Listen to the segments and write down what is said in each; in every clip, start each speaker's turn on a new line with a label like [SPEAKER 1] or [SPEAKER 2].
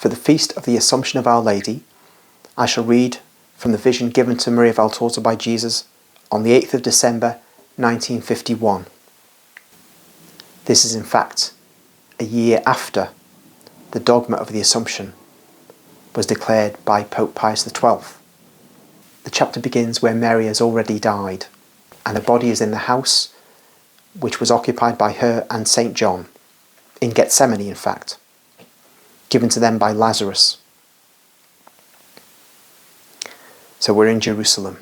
[SPEAKER 1] For the feast of the Assumption of Our Lady, I shall read from the vision given to Maria Valtorta by Jesus on the 8th of December 1951. This is in fact a year after the dogma of the Assumption was declared by Pope Pius XII. The chapter begins where Mary has already died, and her body is in the house which was occupied by her and St. John, in Gethsemane in fact, given to them by Lazarus. So we're in Jerusalem.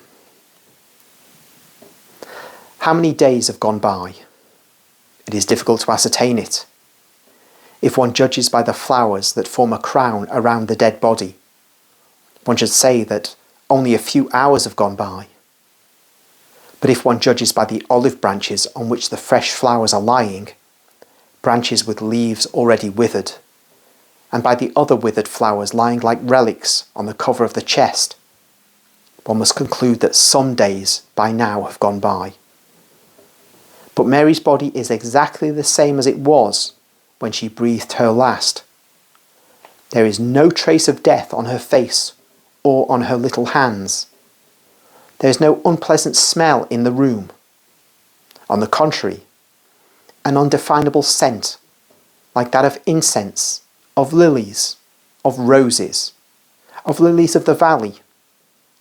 [SPEAKER 1] How many days have gone by? It is difficult to ascertain it. If one judges by the flowers that form a crown around the dead body, one should say that only a few hours have gone by. But if one judges by the olive branches on which the fresh flowers are lying, branches with leaves already withered, and by the other withered flowers lying like relics on the cover of the chest, one must conclude that some days by now have gone by. But Mary's body is exactly the same as it was when she breathed her last. There is no trace of death on her face or on her little hands. There is no unpleasant smell in the room. On the contrary, an undefinable scent, like that of incense, of lilies, of roses, of lilies of the valley,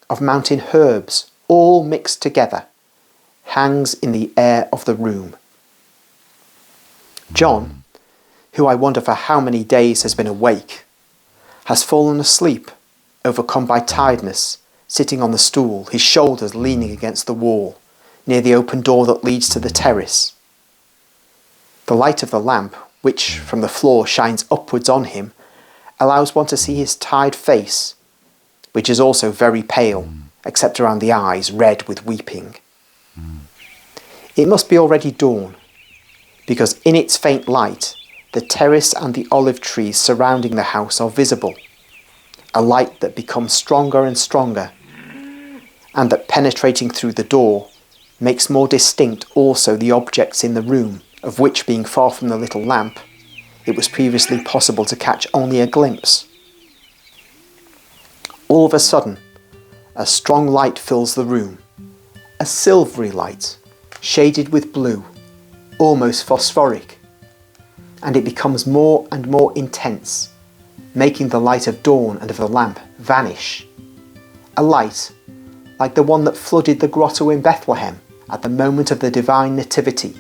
[SPEAKER 1] of mountain herbs, all mixed together, hangs in the air of the room. John, who I wonder for how many days has been awake, has fallen asleep, overcome by tiredness, sitting on the stool, his shoulders leaning against the wall, near the open door that leads to the terrace. The light of the lamp, which from the floor shines upwards on him, allows one to see his tired face, which is also very pale, except around the eyes, red with weeping. It must be already dawn, because in its faint light, the terrace and the olive trees surrounding the house are visible, a light that becomes stronger and stronger, and that penetrating through the door makes more distinct also the objects in the room, of which, being far from the little lamp, it was previously possible to catch only a glimpse. All of a sudden, a strong light fills the room, a silvery light, shaded with blue, almost phosphoric, and it becomes more and more intense, making the light of dawn and of the lamp vanish. A light like the one that flooded the grotto in Bethlehem at the moment of the divine nativity.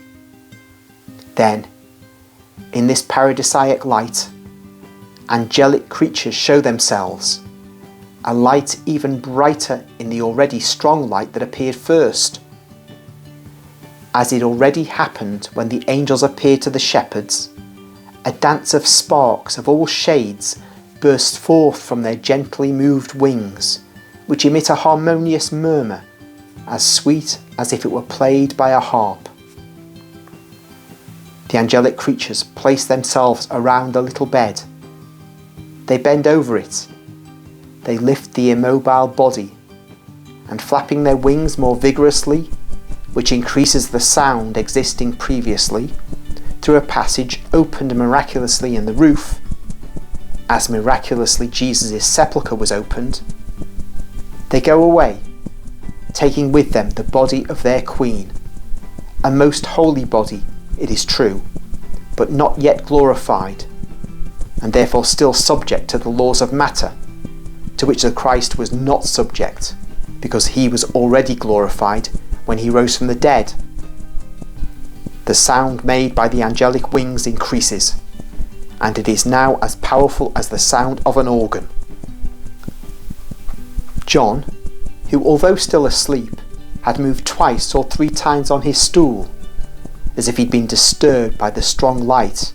[SPEAKER 1] Then, in this paradisiac light, angelic creatures show themselves, a light even brighter in the already strong light that appeared first. As it already happened when the angels appeared to the shepherds, a dance of sparks of all shades burst forth from their gently moved wings, which emit a harmonious murmur, as sweet as if it were played by a harp. The angelic creatures place themselves around the little bed. They bend over it. They lift the immobile body, and flapping their wings more vigorously, which increases the sound existing previously, through a passage opened miraculously in the roof, as miraculously Jesus' sepulchre was opened, they go away, taking with them the body of their Queen, a most holy body, it is true, but not yet glorified, and therefore still subject to the laws of matter, to which the Christ was not subject, because he was already glorified when he rose from the dead. The sound made by the angelic wings increases, and it is now as powerful as the sound of an organ. John, who although still asleep, had moved twice or three times on his stool, as if he'd been disturbed by the strong light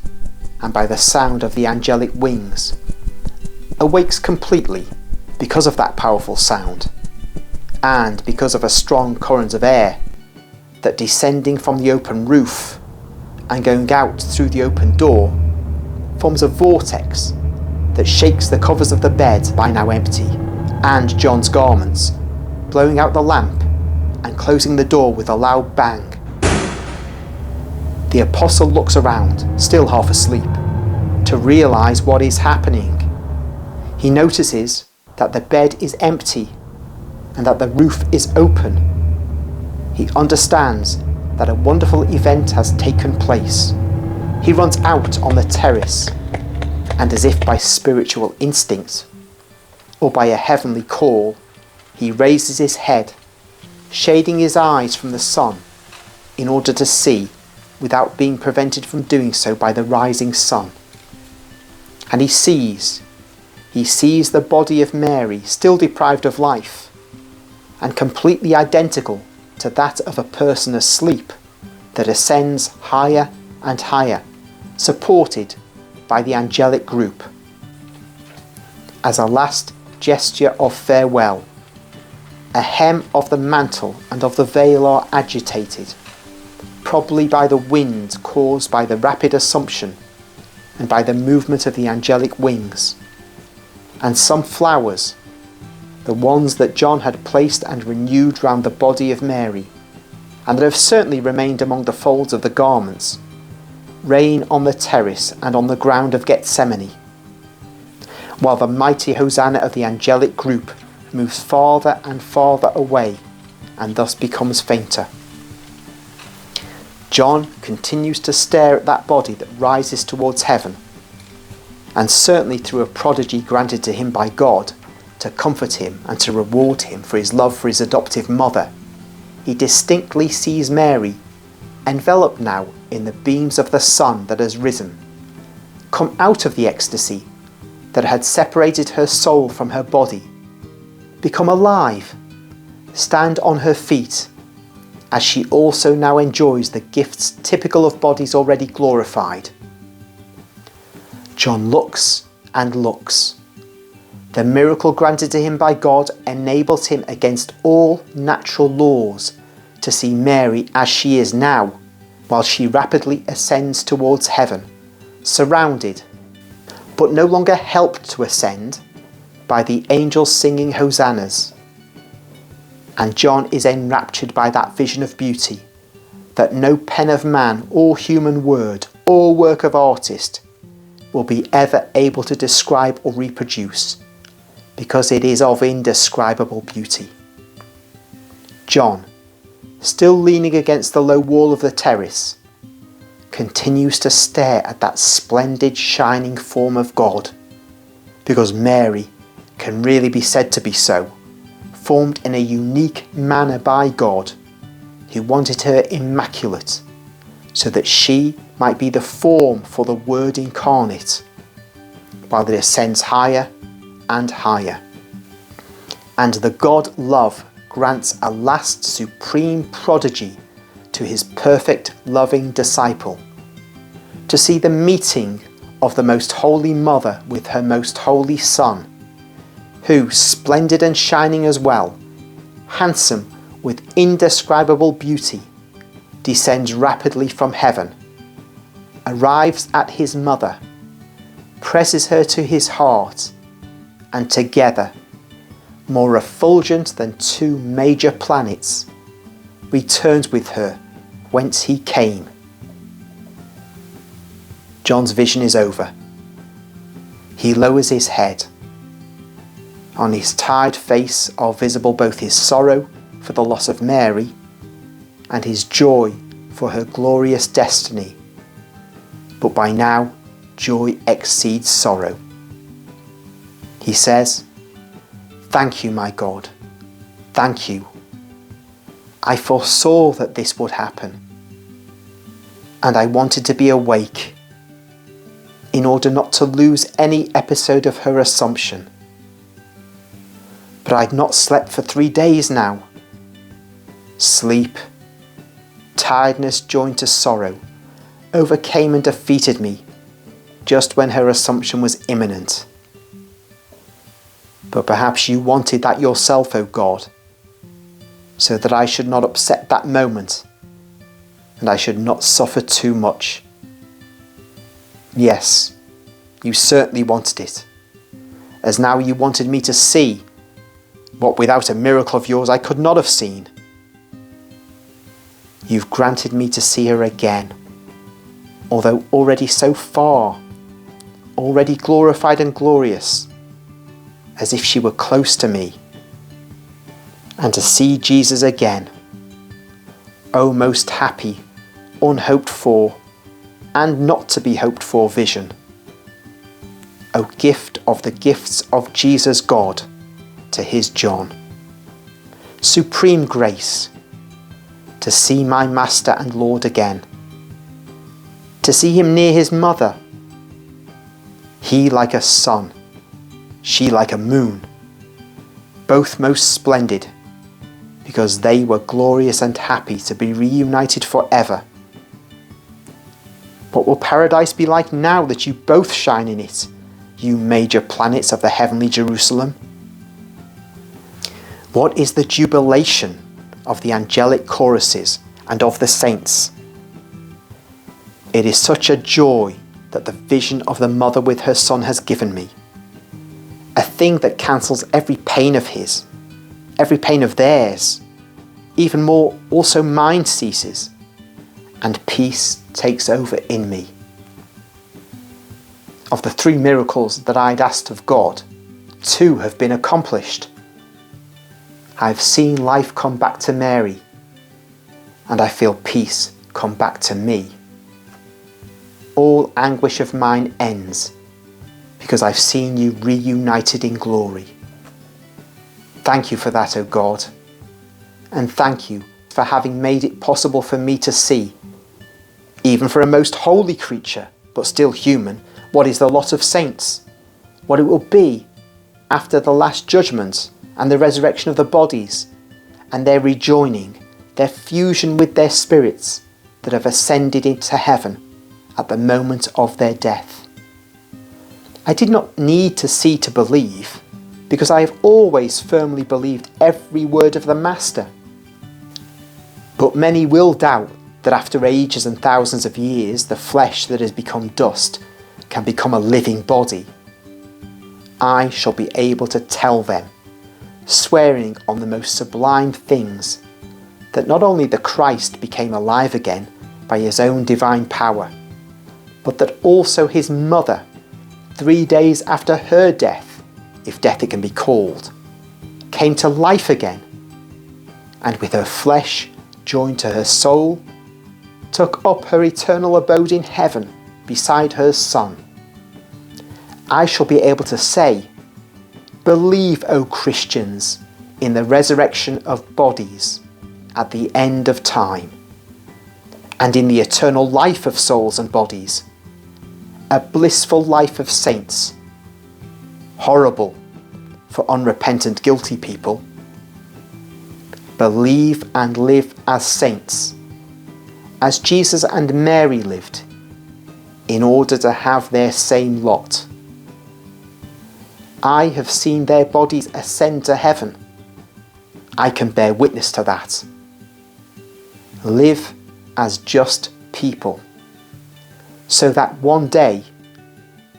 [SPEAKER 1] and by the sound of the angelic wings, awakes completely because of that powerful sound, and because of a strong current of air that, descending from the open roof and going out through the open door, forms a vortex that shakes the covers of the bed, by now empty, and John's garments, blowing out the lamp and closing the door with a loud bang. The apostle looks around, still half asleep, to realise what is happening, He notices that the bed is empty and that the roof is open. He understands that a wonderful event has taken place. He runs out on the terrace, and as if by spiritual instinct or by a heavenly call, he raises his head, shading his eyes from the sun in order to see without being prevented from doing so by the rising sun. And he sees the body of Mary still deprived of life and completely identical to that of a person asleep that ascends higher and higher, supported by the angelic group. As a last gesture of farewell, a hem of the mantle and of the veil are agitated, probably by the wind caused by the rapid assumption and by the movement of the angelic wings, and some flowers, the ones that John had placed and renewed round the body of Mary, and that have certainly remained among the folds of the garments, rain on the terrace and on the ground of Gethsemane, while the mighty hosanna of the angelic group moves farther and farther away and thus becomes fainter. John continues to stare at that body that rises towards heaven, and certainly through a prodigy granted to him by God to comfort him and to reward him for his love for his adoptive mother, he distinctly sees Mary, enveloped now in the beams of the sun that has risen, come out of the ecstasy that had separated her soul from her body, become alive, stand on her feet, as she also now enjoys the gifts typical of bodies already glorified. John looks and looks. The miracle granted to him by God enables him against all natural laws to see Mary as she is now, while she rapidly ascends towards heaven, surrounded, but no longer helped to ascend, by the angels singing hosannas. And John is enraptured by that vision of beauty that no pen of man or human word or work of artist will be ever able to describe or reproduce, because it is of indescribable beauty. John, still leaning against the low wall of the terrace, continues to stare at that splendid shining form of God, because Mary can really be said to be so, formed in a unique manner by God, who wanted her immaculate, so that she might be the form for the Word incarnate, while it ascends higher and higher. And the God love grants a last supreme prodigy to his perfect loving disciple, to see the meeting of the most holy mother with her most holy son, who, splendid and shining as well, handsome with indescribable beauty, descends rapidly from heaven, arrives at his mother, presses her to his heart, and together, more effulgent than two major planets, returns with her whence he came. John's vision is over. He lowers his head. On his tired face are visible both his sorrow for the loss of Mary and his joy for her glorious destiny. But by now, joy exceeds sorrow. He says, "Thank you, my God. Thank you. I foresaw that this would happen, and I wanted to be awake in order not to lose any episode of her Assumption. But I'd not slept for 3 days now. Sleep, tiredness joined to sorrow, overcame and defeated me just when her Assumption was imminent. But perhaps you wanted that yourself, O God, so that I should not upset that moment and I should not suffer too much. Yes, you certainly wanted it, as now you wanted me to see what without a miracle of yours I could not have seen. You've granted me to see her again, although already so far, already glorified and glorious, as if she were close to me. And to see Jesus again, O most happy, unhoped for, and not to be hoped for vision. O gift of the gifts of Jesus God to his John. Supreme grace, to see my Master and Lord again, to see him near his mother, he like a sun, she like a moon, both most splendid, because they were glorious and happy to be reunited forever. What will paradise be like now that you both shine in it, you major planets of the heavenly Jerusalem? What is the jubilation of the angelic choruses and of the saints? It is such a joy that the vision of the mother with her son has given me, a thing that cancels every pain of his, every pain of theirs, even more also mine ceases, and peace takes over in me. Of the 3 miracles that I'd asked of God, 2 have been accomplished. I've seen life come back to Mary, and I feel peace come back to me. All anguish of mine ends, because I've seen you reunited in glory. Thank you for that, O God, and thank you for having made it possible for me to see, even for a most holy creature, but still human, what is the lot of saints, what it will be after the last judgment and the resurrection of the bodies, and their rejoining, their fusion with their spirits that have ascended into heaven at the moment of their death. I did not need to see to believe, because I have always firmly believed every word of the Master. But many will doubt that after ages and thousands of years, the flesh that has become dust can become a living body. I shall be able to tell them, swearing on the most sublime things, that not only the Christ became alive again by his own divine power, but that also his mother, 3 days after her death, if death it can be called, came to life again, and with her flesh joined to her soul, took up her eternal abode in heaven beside her Son. I shall be able to say, believe, O Christians, in the resurrection of bodies at the end of time, and in the eternal life of souls and bodies, a blissful life of saints, horrible for unrepentant guilty people. Believe and live as saints, as Jesus and Mary lived, in order to have their same lot. I have seen their bodies ascend to heaven. I can bear witness to that. Live as just people, so that one day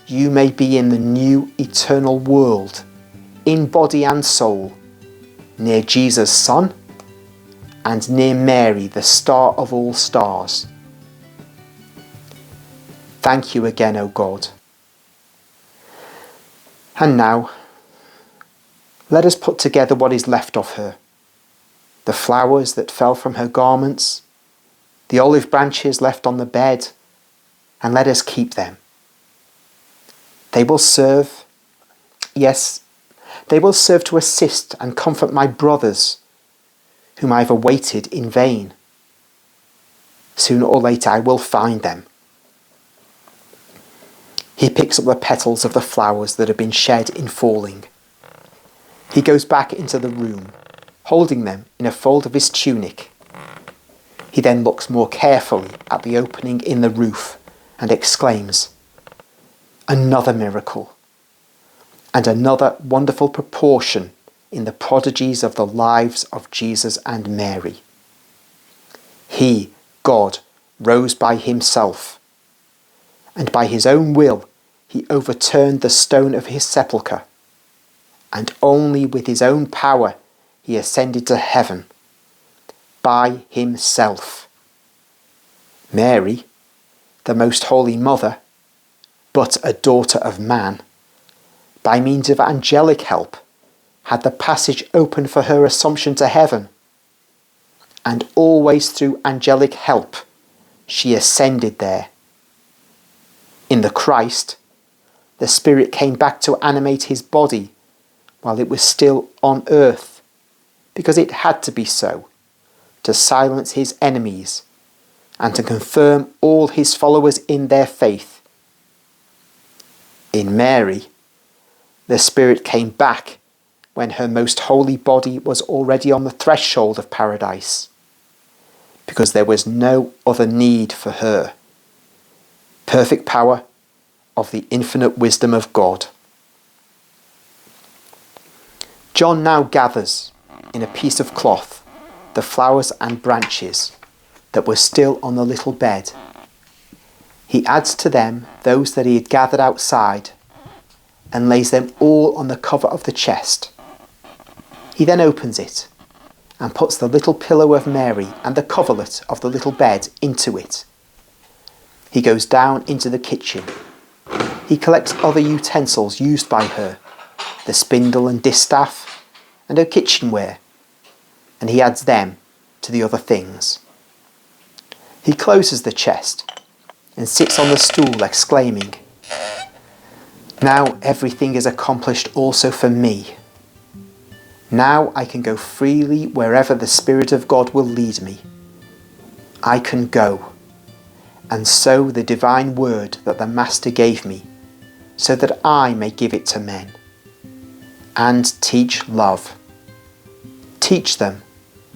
[SPEAKER 1] you may be in the new eternal world, in body and soul, near Jesus' Son, and near Mary, the star of all stars. Thank you again, O God. And now, let us put together what is left of her, the flowers that fell from her garments, the olive branches left on the bed, and let us keep them. They will serve, yes, they will serve to assist and comfort my brothers, whom I have awaited in vain. Sooner or later I will find them. He picks up the petals of the flowers that have been shed in falling. He goes back into the room, holding them in a fold of his tunic. He then looks more carefully at the opening in the roof and exclaims, "Another miracle, and another wonderful proportion in the prodigies of the lives of Jesus and Mary. He, God, rose by himself, and by his own will he overturned the stone of his sepulchre, and only with his own power he ascended to heaven, by himself. Mary, the most holy mother, but a daughter of man, by means of angelic help, had the passage open for her assumption to heaven. And always through angelic help, she ascended there. In the Christ, the Spirit came back to animate his body while it was still on earth, because it had to be so, to silence his enemies and to confirm all his followers in their faith. In Mary, the Spirit came back when her most holy body was already on the threshold of paradise, because there was no other need for her. Perfect power of the infinite wisdom of God. John now gathers in a piece of cloth the flowers and branches that were still on the little bed. He adds to them those that he had gathered outside and lays them all on the cover of the chest. He then opens it and puts the little pillow of Mary and the coverlet of the little bed into it. He goes down into the kitchen. He collects other utensils used by her, the spindle and distaff, and her kitchenware, and he adds them to the other things. He closes the chest and sits on the stool, exclaiming, "Now everything is accomplished also for me. Now I can go freely wherever the Spirit of God will lead me. I can go and sow the divine word that the Master gave me, so that I may give it to men. And teach love. Teach them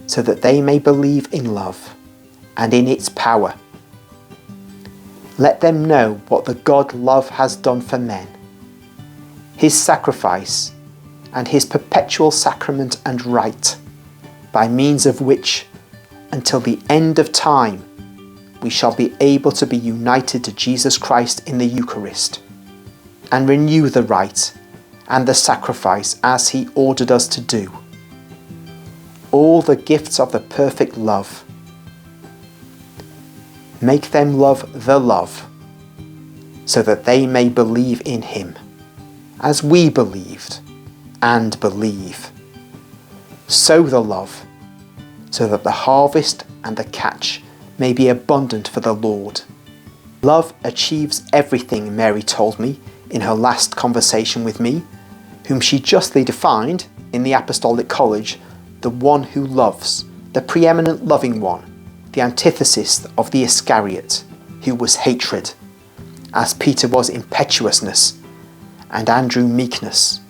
[SPEAKER 1] so that they may believe in love and in its power. Let them know what the God love has done for men, his sacrifice and his perpetual sacrament and rite, by means of which, until the end of time, we shall be able to be united to Jesus Christ in the Eucharist, and renew the rite and the sacrifice as he ordered us to do. All the gifts of the perfect love. Make them love the love, so that they may believe in him, as we believed and believe. Sow the love, so that the harvest and the catch may be abundant for the Lord. Love achieves everything, Mary told me in her last conversation with me, whom she justly defined in the Apostolic College, the one who loves, the preeminent loving one, the antithesis of the Iscariot, who was hatred, as Peter was impetuousness, and Andrew meekness,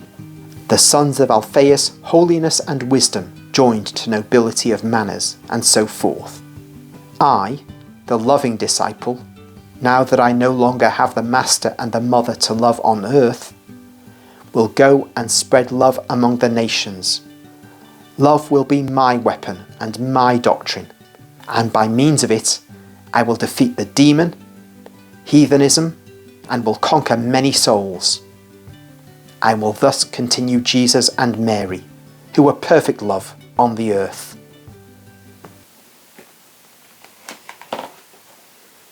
[SPEAKER 1] the sons of Alphaeus holiness and wisdom joined to nobility of manners, and so forth. I, the loving disciple, now that I no longer have the Master and the Mother to love on earth, will go and spread love among the nations. Love will be my weapon and my doctrine, and by means of it I will defeat the demon, heathenism, and will conquer many souls. I will thus continue Jesus and Mary, who were perfect love on the earth.